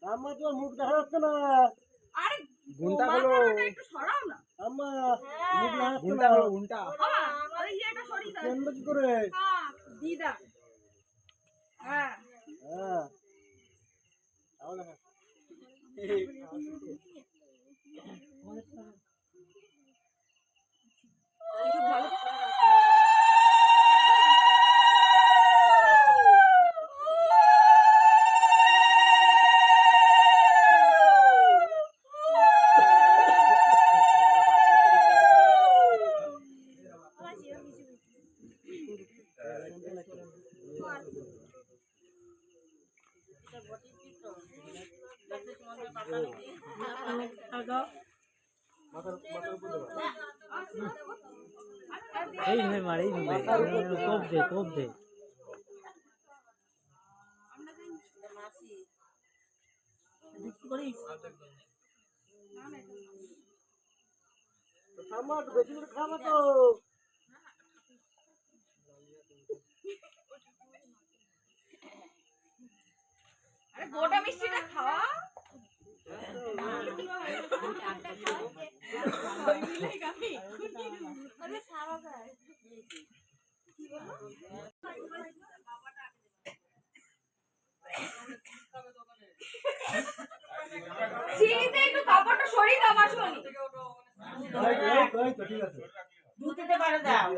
আমার তো মুখ দেখা যাচ্ছে না। আরে ঘন্টা হলো একটু সরাও না। আম্মা মুখ দেখা যাচ্ছে ঘন্টা না। হলো ঘন্টা। ওই এটা সরিয়ে দাও। কেন কি করে? হ্যাঁ, দিদা। হ্যাঁ। হ্যাঁ। তাহলে এইভাবে মার, এইভাবে কোপ দে। আমার বেশি করে খাবো তো। আরে গোটা মিষ্টিটা খাওয়া। শীতে একটু কাপড়টা সরিয়ে দাও মাসুনি। ঠিক আছে। দুধতে পারে দাও।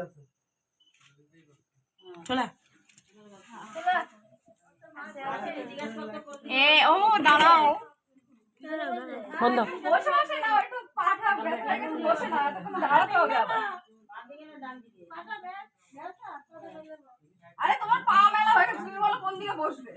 চলা। ও দাঁড়াও। বন্ধ। বসে বসে নাও, একটু পাটা ব্যথা লাগে, বসে নাও, এতক্ষণ দাঁড়াতে হবে আবার। আরে তোমার পা মেলা হয়ে গেছে, তুমি বলো কোন দিকে বসবে।